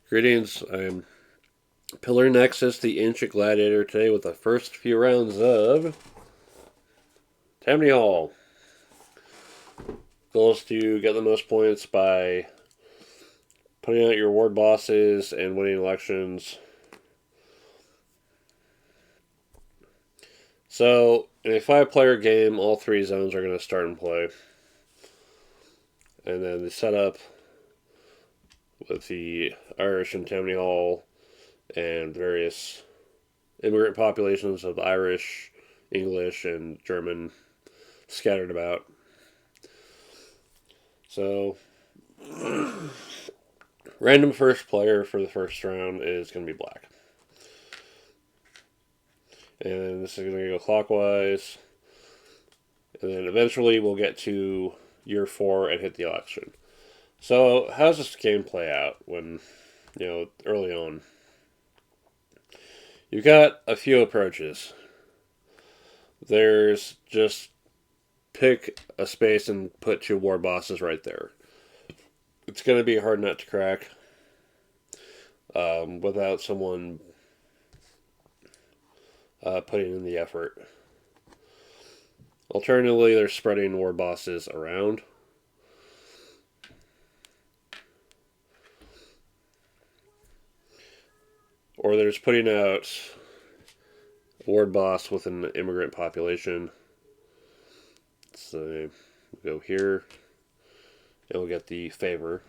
Greetings, I'm Pillar Nexus, the Ancient Gladiator, today with the first few rounds of Tammany Hall. Goal is to get the most points by putting out your ward bosses and winning elections. So, in a 5-player game, all 3 zones are going to start in play. And then the setup with the Irish and Tammany Hall and various immigrant populations of Irish, English, and German scattered about. So, random first player for the first round is going to be black. And this is going to go clockwise. And then eventually we'll get to year 4 and hit the election. So, how does this game play out when, early on? You've got a few approaches. There's just pick a space and put 2 war bosses right there. It's going to be a hard nut to crack without someone putting in the effort. Alternatively, they're spreading war bosses around. Or they're just putting out a ward boss with an immigrant population. So we'll go here, and we'll get the favor.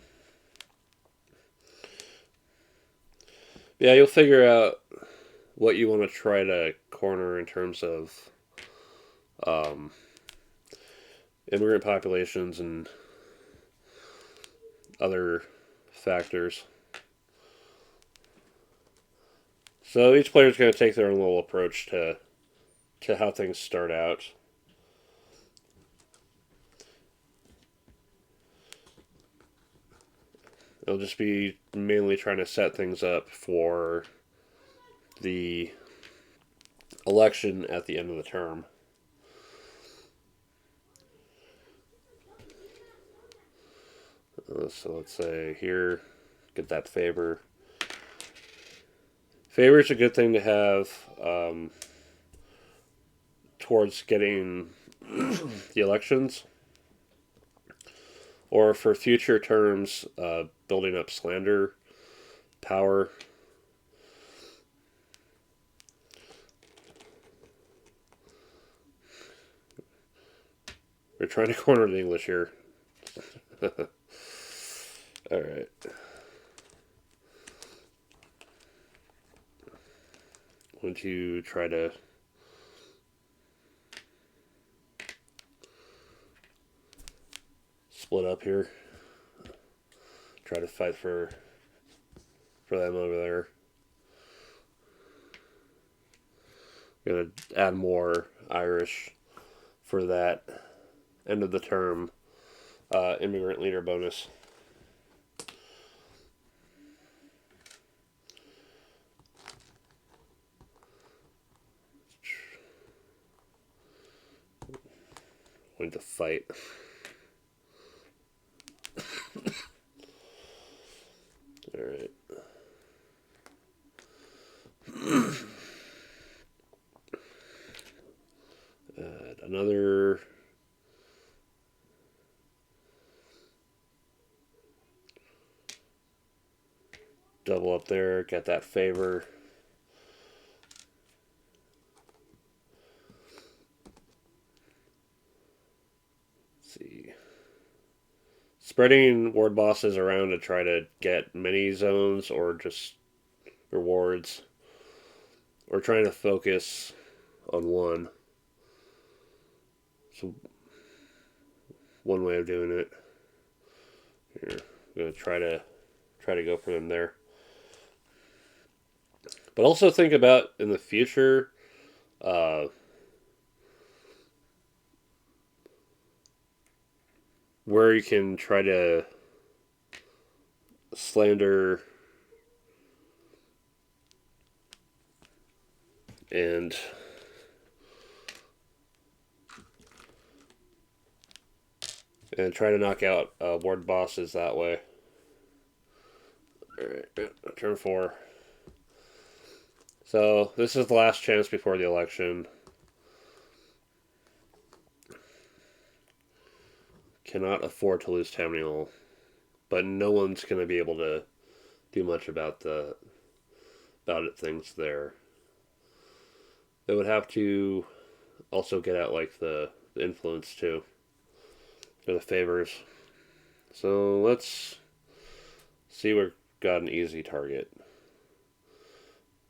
Yeah, you'll figure out what you want to try to corner in terms of immigrant populations and other factors. So each player is going to take their own little approach to how things start out. It'll just be mainly trying to set things up for the election at the end of the term. So let's say here, get that favor. Favor is a good thing to have towards getting the elections, or for future terms, building up slander, power. We're trying to corner the English here. All right. Going to try to split up here. Try to fight for them over there. Gonna add more Irish for that end of the term immigrant leader bonus. Going to fight. All right. Another double up there, get that favor. Let's see. Spreading ward bosses around to try to get many zones or just rewards. Or trying to focus on one. So one way of doing it. Here, I'm gonna try to go for them there. But also think about in the future, where you can try to slander and try to knock out ward bosses that way. Alright, turn 4. So, this is the last chance before the election. Cannot afford to lose Tammany Hall. But no one's going to be able to do much about things there. They would have to also get out like the influence too, or the favors. So let's see, we've got an easy target.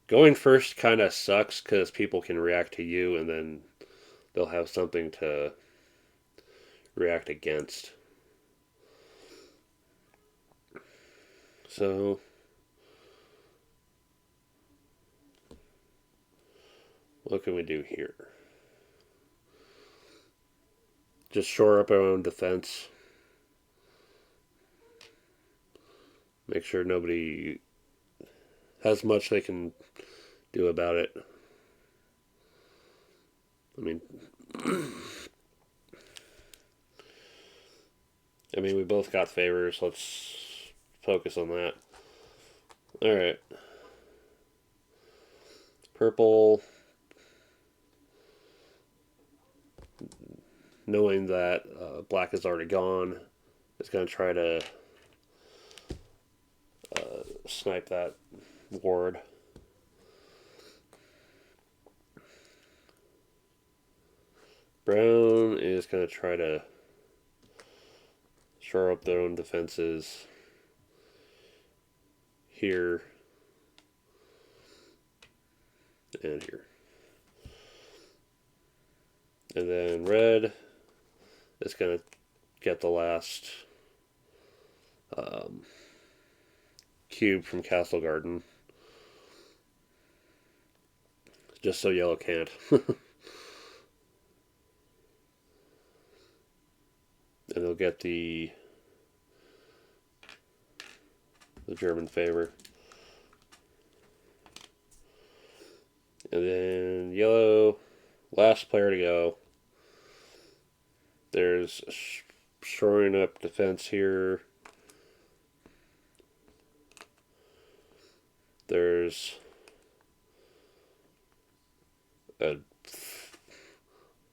Going first kind of sucks because people can react to you and then they'll have something to react against. So what can we do here? Just shore up our own defense. Make sure nobody has much they can do about it. I mean, we both got favors. Let's focus on that. All right. Purple, knowing that black is already gone, is going to try to snipe that ward. Brown is going to try to shore up their own defenses here and here. And then red is going to get the last cube from Castle Garden. Just so yellow can't. And they'll get the German favor. And then yellow, last player to go. There's shoring up defense here. There's an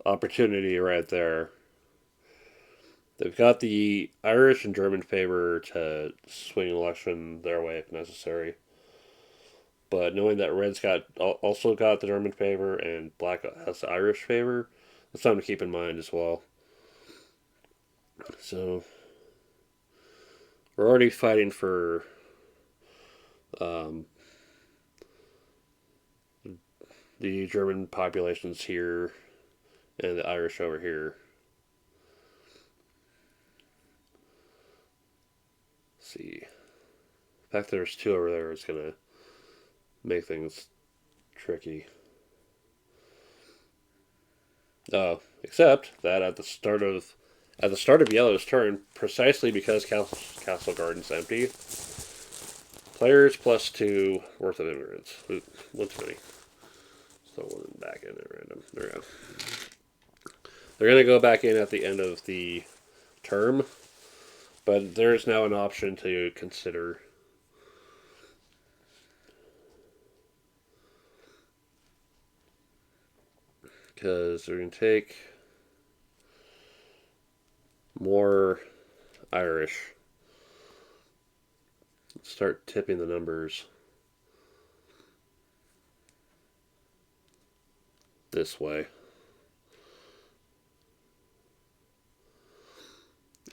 opportunity right there. They've got the Irish and German favor to swing an election their way if necessary. But knowing that red's also got the German favor and black has the Irish favor, that's something to keep in mind as well. So we're already fighting for the German populations here and the Irish over here. Let's see. The fact that there's two over there is going to make things tricky. Oh, except that at the start of Yellow's turn, precisely because Castle Garden's empty, players +2 worth of immigrants. Ooh, one too many. So one back in at random. There we go. They're going to go back in at the end of the term, but there's now an option to consider. Because we're going to take more Irish. Start tipping the numbers this way.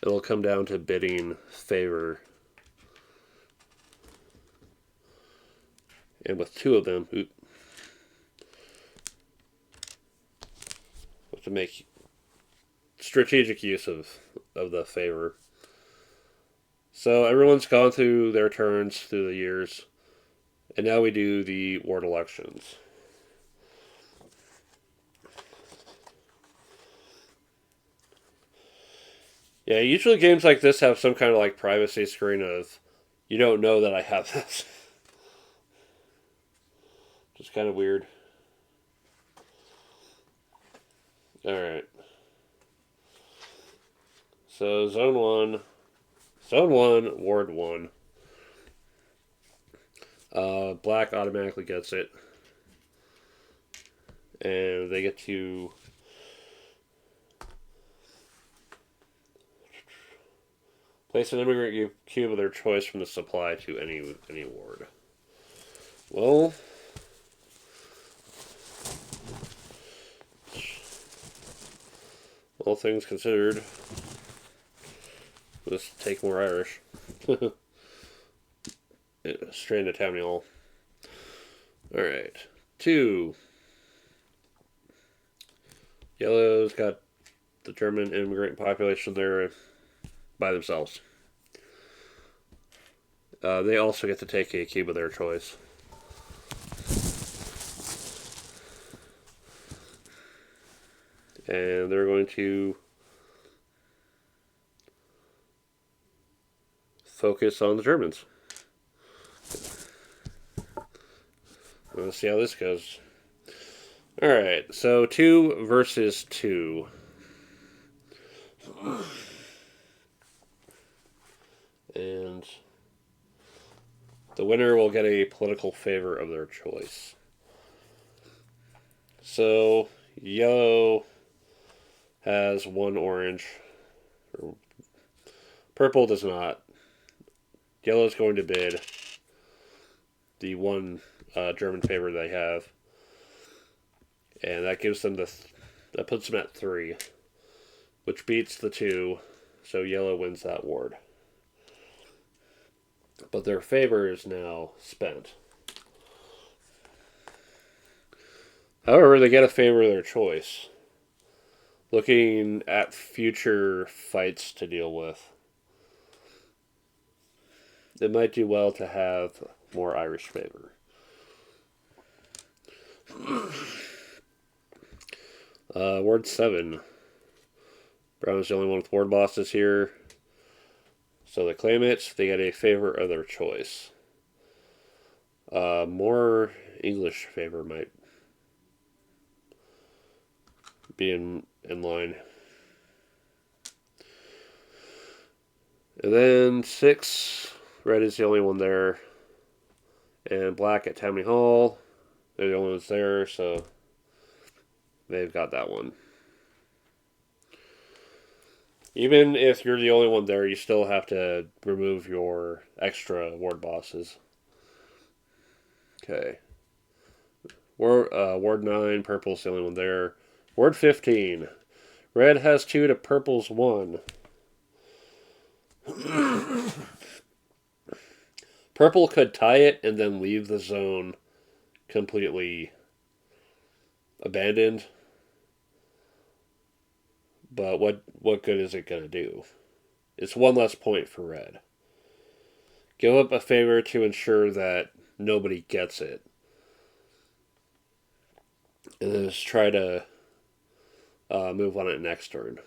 It'll come down to bidding favor. And with two of them, to make strategic use of the favor. So everyone's gone through their turns through the years, and now we do the ward elections. Yeah, usually games like this have some kind of like privacy screen of, you don't know that I have this. Just kind of weird. Alright. So Zone 1, Ward 1. Black automatically gets it. And they get to place an immigrant cube of their choice from the supply to any ward. Well, all things considered, let's take more Irish. Straight into Tammany Hall. Alright. 2. Yellow's got the German immigrant population there by themselves. They also get to take a cube of their choice. And they're going to focus on the Germans. Let's see how this goes. Alright, so 2 versus 2. And the winner will get a political favor of their choice. So, yellow has 1 orange. Purple does not. Yellow's going to bid the 1 German favor they have. And that gives them that puts them at 3, which beats the 2, so yellow wins that ward. But their favor is now spent. However, they get a favor of their choice. Looking at future fights to deal with, it might do well to have more Irish favor. Ward 7. Brown is the only one with ward bosses here. So they claim it. They get a favor of their choice. More English favor might be in line. And then 6. Red is the only one there. And black at Tammany Hall. They're the only ones there, so they've got that one. Even if you're the only one there, you still have to remove your extra ward bosses. Okay. Ward 9, purple's the only one there. Ward 15. Red has 2 to purple's 1. Purple could tie it and then leave the zone completely abandoned. But what good is it going to do? It's 1 less point for red. Give up a favor to ensure that nobody gets it. And then just try to move on it next turn.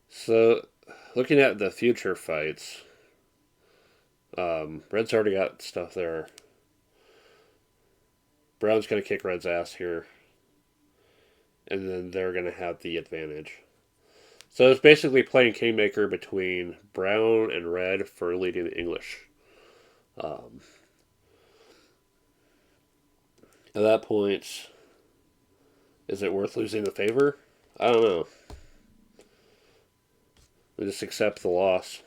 So, looking at the future fights, red's already got stuff there. Brown's going to kick red's ass here. And then they're going to have the advantage. So it's basically playing Kingmaker between brown and red for leading the English. At that point, is it worth losing the favor? I don't know. We just accept the loss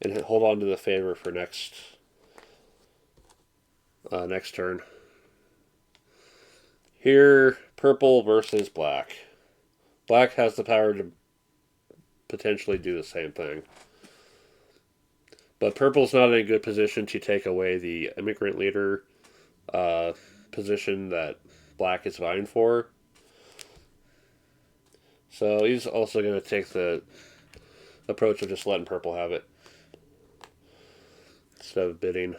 and hold on to the favor for next turn. Here, purple versus black. Black has the power to potentially do the same thing. But purple's not in a good position to take away the immigrant leader position that black is vying for. So he's also going to take the approach of just letting purple have it instead of bidding.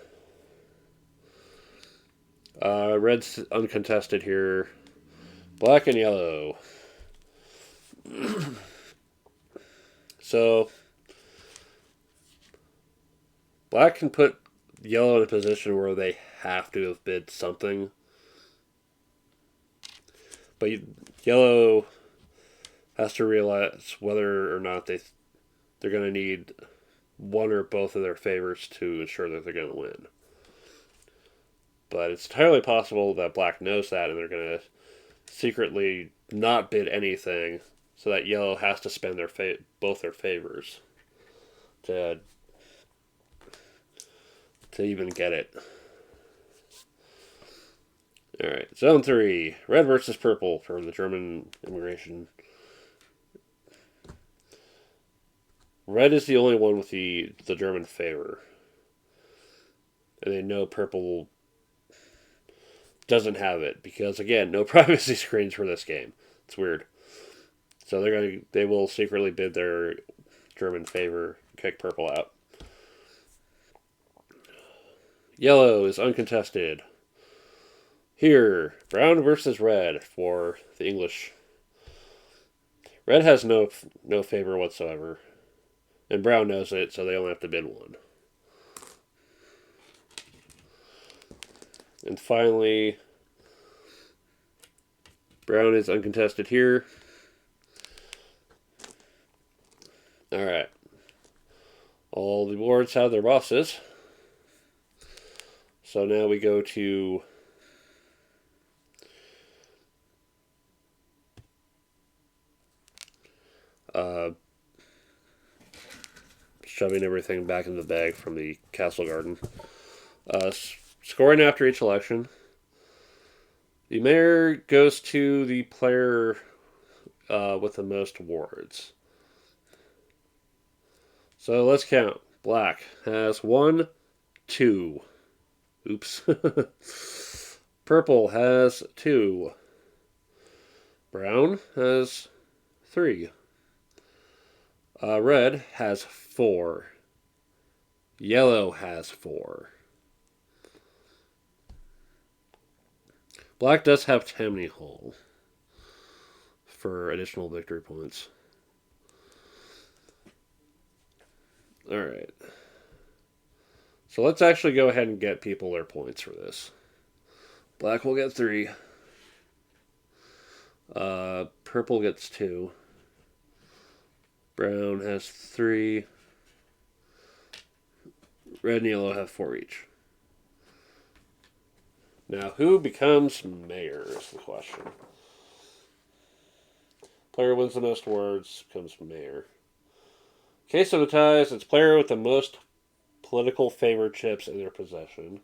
Red's uncontested here. Black and yellow. So, black can put yellow in a position where they have to have bid something. But yellow has to realize whether or not they're going to need one or both of their favors to ensure that they're going to win. But it's entirely possible that Black knows that and they're going to secretly not bid anything so that Yellow has to spend both their favors to even get it. Alright, Zone 3. Red versus Purple for the German immigration. Red is the only one with the German favor. And they know Purple doesn't have it because, again, no privacy screens for this game. It's weird. So they will secretly bid their German favor, kick Purple out. Yellow is uncontested. Here, Brown versus Red for the English. Red has no favor whatsoever. And Brown knows it, so they only have to bid one. And finally, Brown is uncontested here. Alright. All the boards have their bosses. So now we go to shoving everything back in the bag from the castle garden. Scoring after each election. The mayor goes to the player with the most awards. So let's count. Black has 1, 2. Oops. Purple has 2. Brown has 3. Red has 4. Yellow has 4. Black does have Tammany Hall for additional victory points. Alright. So let's actually go ahead and get people their points for this. Black will get 3. Purple gets 2. Brown has 3. Red and yellow have 4 each. Now, who becomes mayor is the question. Player wins the most awards, becomes mayor. Case of the ties, it's player with the most political favor chips in their possession.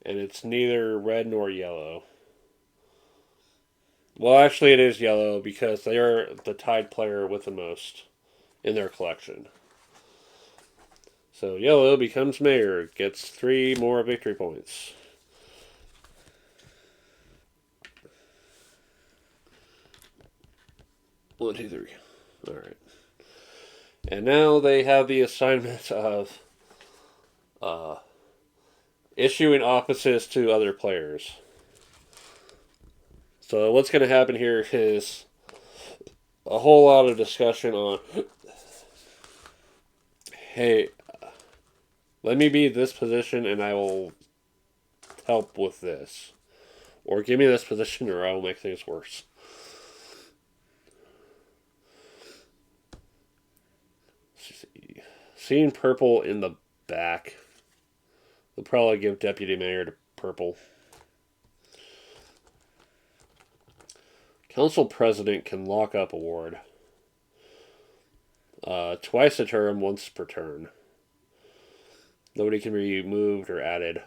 And it's neither red nor yellow. Well, actually it is yellow because they are the tied player with the most in their collection. So yellow becomes mayor, gets 3 more victory points. One, two, three. Alright. And now they have the assignment of issuing offices to other players. So what's going to happen here is a whole lot of discussion on, hey, let me be this position and I will help with this. Or give me this position or I will make things worse. Seeing Purple in the back, they'll probably give Deputy Mayor to Purple. Council President can lock up award. Twice a term, once per turn. Nobody can be moved or added.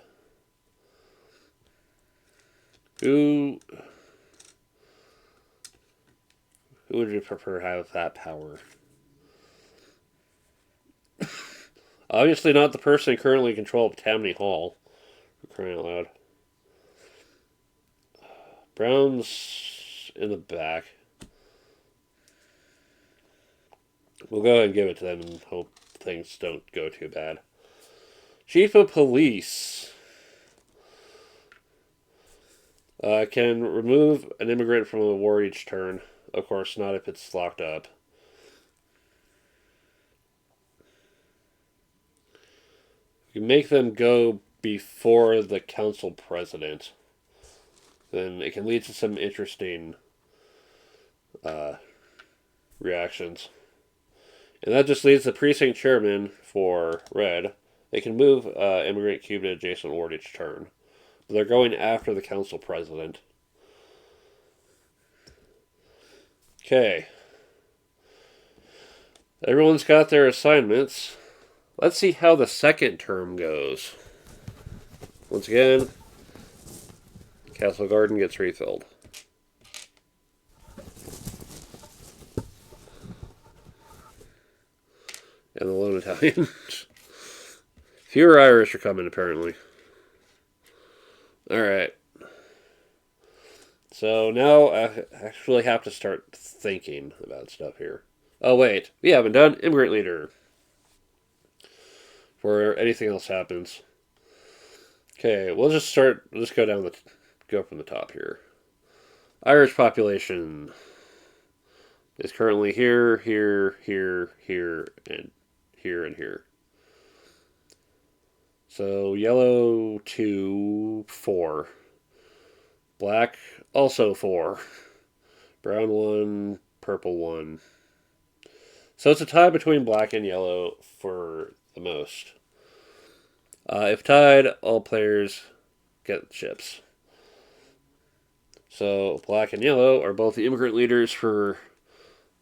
Who would you prefer have that power? Obviously not the person currently in control of Tammany Hall. For crying out loud. Brown's in the back. We'll go ahead and give it to them and hope things don't go too bad. Chief of Police can remove an immigrant from a ward each turn. Of course, not if it's locked up. You make them go before the council president, then it can lead to some interesting uh, reactions. And that just leaves the precinct chairman for red. They can move immigrant cube to adjacent ward each turn. But they're going after the council president. Okay. Everyone's got their assignments. Let's see how the second term goes. Once again, Castle Garden gets refilled. And the lone Italian. Fewer Irish are coming, apparently. Alright. So now I actually have to start thinking about stuff here. Oh, wait. We haven't done immigrant leader. Before anything else happens. Okay, we'll just start. Let's go from the top here. Irish population is currently here, here, here, here, and here, and here. So yellow 2, 4. Black also 4. Brown 1, purple 1. So it's a tie between black and yellow for the most. If tied, all players get chips. So black and yellow are both the immigrant leaders for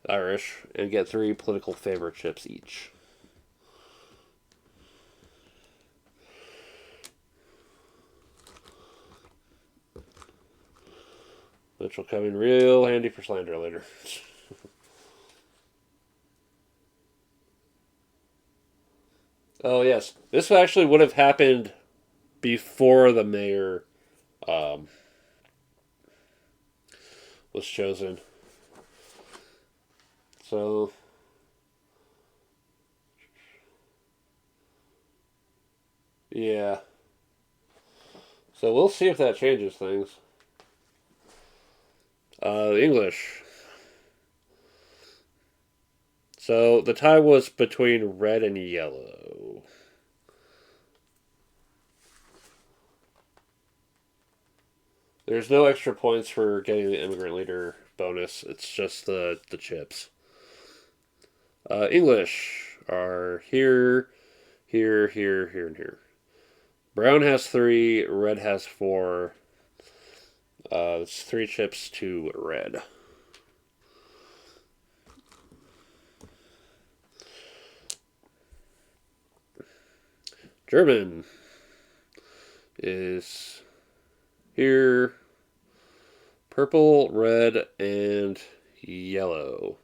Irish and get 3 political favor chips each. Which will come in real handy for slander later. Oh, yes. This actually would have happened before the mayor was chosen. So, yeah. So we'll see if that changes things. English. So the tie was between red and yellow. There's no extra points for getting the immigrant leader bonus. It's just the chips. English are here, here, here, here, and here. Brown has 3, red has 4. It's 3 chips to red. German is here, purple, red, and yellow.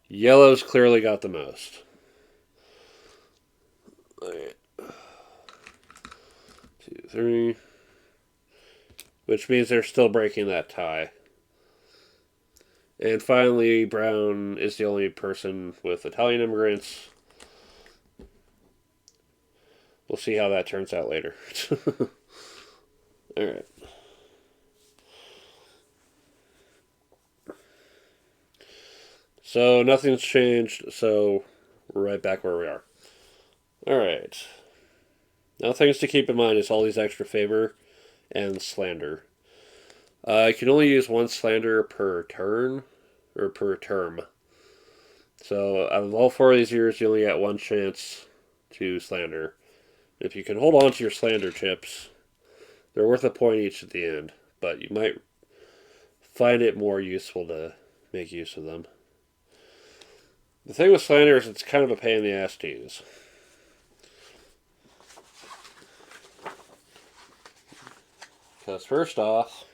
Yellow's clearly got the most. Right. 2, 3. Which means they're still breaking that tie. And finally, brown is the only person with Italian immigrants. We'll see how that turns out later. Alright. So nothing's changed, so we're right back where we are. Alright. Now things to keep in mind is all these extra favor and slander. You can only use 1 slander per turn, or per term. So out of all 4 of these years, you only get 1 chance to slander. If you can hold on to your slander chips, they're worth a point each at the end, but you might find it more useful to make use of them. The thing with slander is it's kind of a pain in the ass to use. Because first off,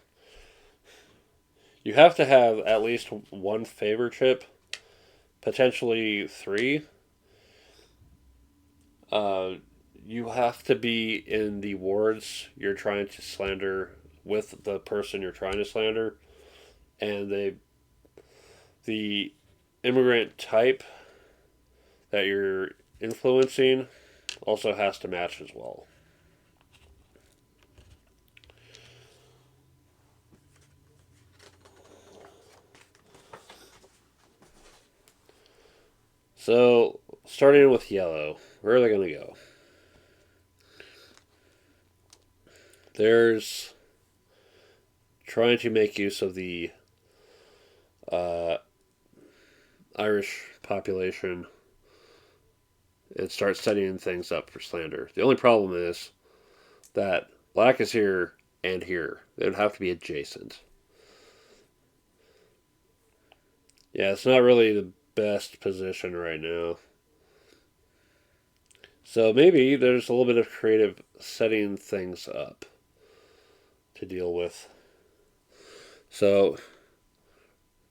you have to have at least 1 favor chip, potentially 3. You have to be in the wards you're trying to slander with the person you're trying to slander, and the immigrant type that you're influencing also has to match as well. So, starting with yellow, where are they going to go? There's trying to make use of the uh, Irish population and start setting things up for slander. The only problem is that black is here and here. They would have to be adjacent. Yeah, it's not really the best position right now. So maybe there's a little bit of creative setting things up to deal with. So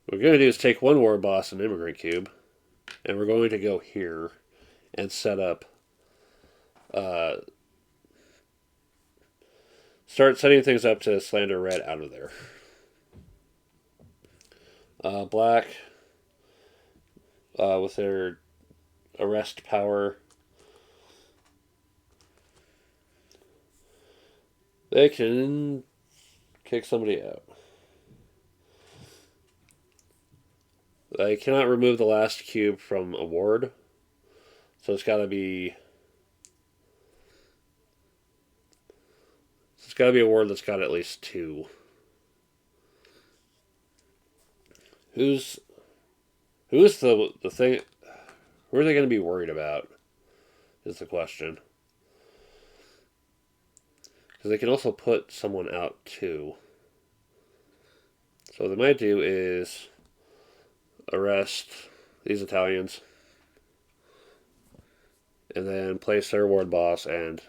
what we're going to do is take one ward boss and immigrant cube, and we're going to go here and set up, uh, start setting things up to slander red out of there. Black, with their arrest power, they can kick somebody out. They cannot remove the last cube from a ward, so it's got to be. It's got to be a ward that's got at least two. Who's the thing? Who are they going to be worried about? Is the question. Because they can also put someone out too. So what they might do is arrest these Italians and then place their ward boss and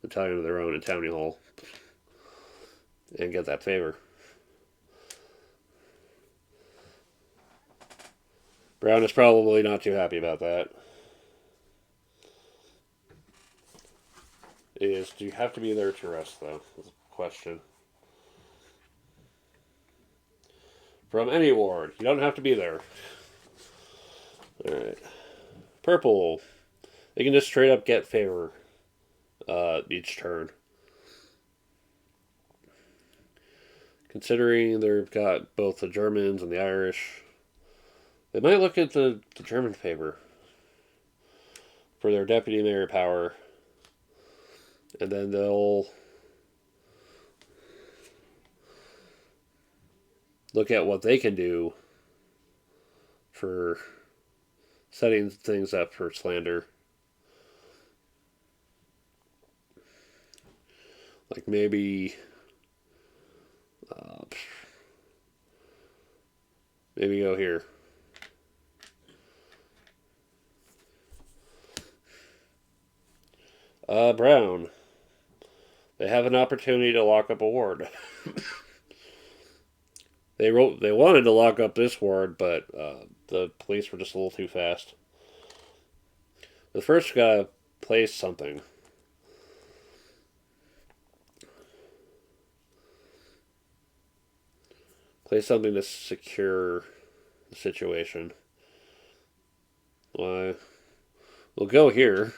Italian of their own in Tammany Hall and get that favor. Brown is probably not too happy about that. Do you have to be there to rest, though? Is the question. From any ward. You don't have to be there. Alright. Purple. They can just straight up get favor each turn. Considering they've got both the Germans and the Irish, they might look at the German favor for their deputy mayor power. And then they'll look at what they can do for setting things up for slander. Like maybe go here. Brown. They have an opportunity to lock up a ward. They wanted to lock up this ward, but the police were just a little too fast. The first gotta place something. Place something to secure the situation. We'll go here,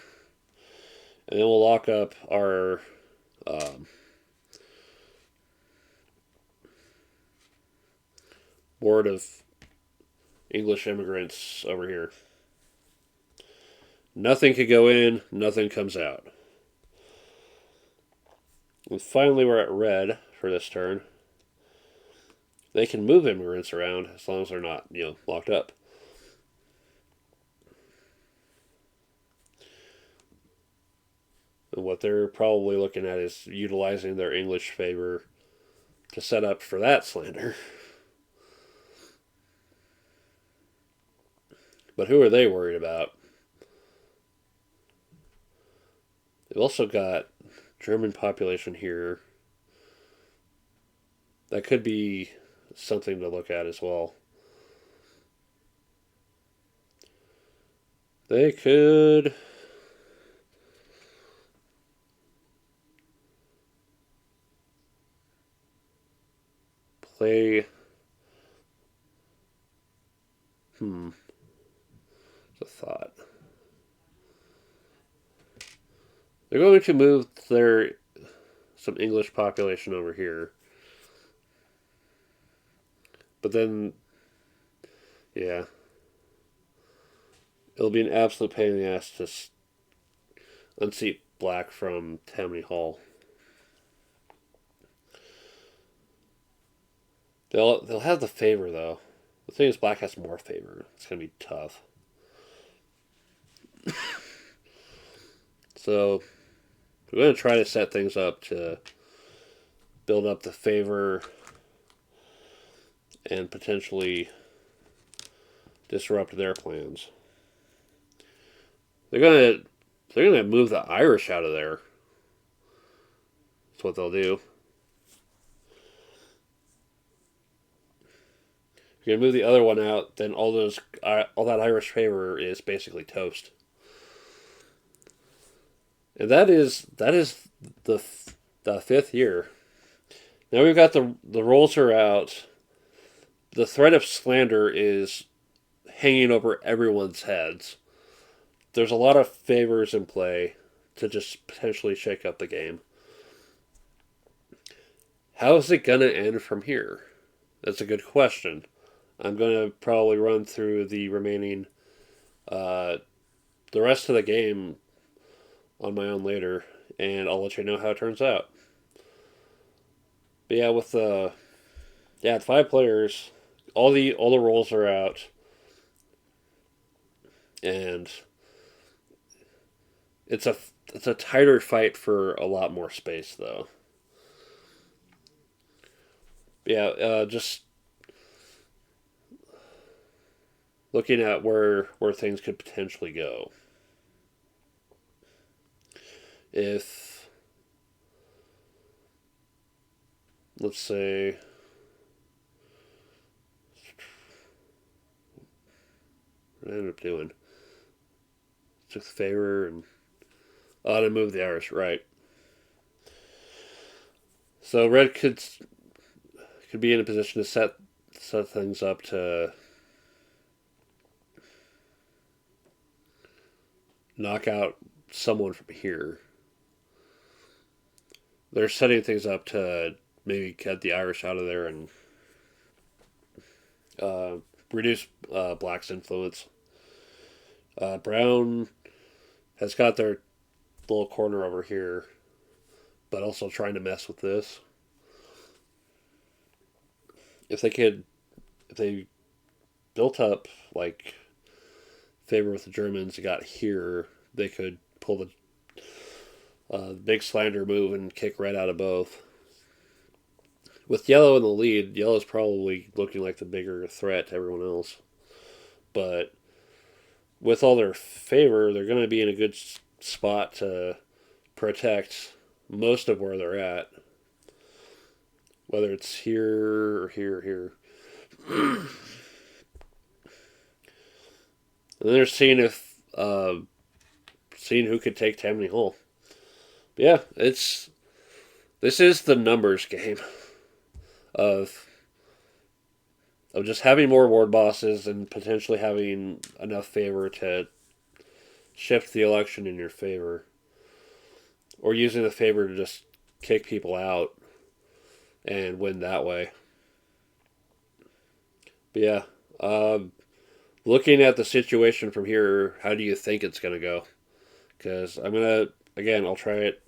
and then we'll lock up our ward of English immigrants over here. Nothing could go in, nothing comes out. And finally, we're at red for this turn. They can move immigrants around as long as they're not, locked up. And what they're probably looking at is utilizing their English favor to set up for that slander. But who are they worried about? They've also got German population here. That could be something to look at as well. They could play. It's a thought. They're going to move some English population over here. But then, yeah. It'll be an absolute pain in the ass to unseat black from Tammany Hall. They'll have the favor, though. The thing is, black has more favor. It's going to be tough. So we're going to try to set things up to build up the favor and potentially disrupt their plans. They're gonna move the Irish out of there. That's what they'll do. If you're gonna move the other one out, then all that Irish favor is basically toast. And that is the the fifth year. Now we've got the rolls are out. The threat of slander is hanging over everyone's heads. There's a lot of favors in play to just potentially shake up the game. How is it going to end from here? That's a good question. I'm going to probably run through the remaining, the rest of the game on my own later, and I'll let you know how it turns out. But yeah, with the 5 players, all the rolls are out, and it's a tighter fight for a lot more space though. Yeah, just looking at where things could potentially go. If, let's say, what did I end up doing? Took the favor and to move the Irish, right? So red could be in a position to set things up to knock out someone from here. They're setting things up to maybe get the Irish out of there and reduce Black's influence. Brown has got their little corner over here, but also trying to mess with this. If they built up like favor with the Germans and got here, they could pull the big slander move and kick red out of both. With yellow in the lead, yellow's probably looking like the bigger threat to everyone else. But with all their favor, they're going to be in a good spot to protect most of where they're at. Whether it's here or here or here. And then they're seeing who could take Tammany Hall. But yeah, this is the numbers game of just having more ward bosses and potentially having enough favor to shift the election in your favor, or using the favor to just kick people out and win that way. But yeah, looking at the situation from here, how do you think it's gonna go? Because I'll try it.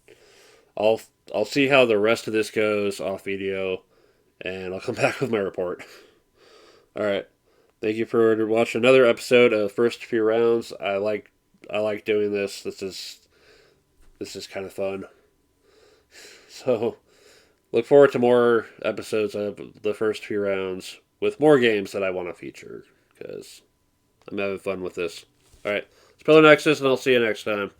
I'll see how the rest of this goes off video, and I'll come back with my report. All right. Thank you for watching another episode of First Few Rounds. I like doing this. This is kind of fun. So look forward to more episodes of the First Few Rounds with more games that I want to feature because I'm having fun with this. All right. It's Pillar Nexus, and I'll see you next time.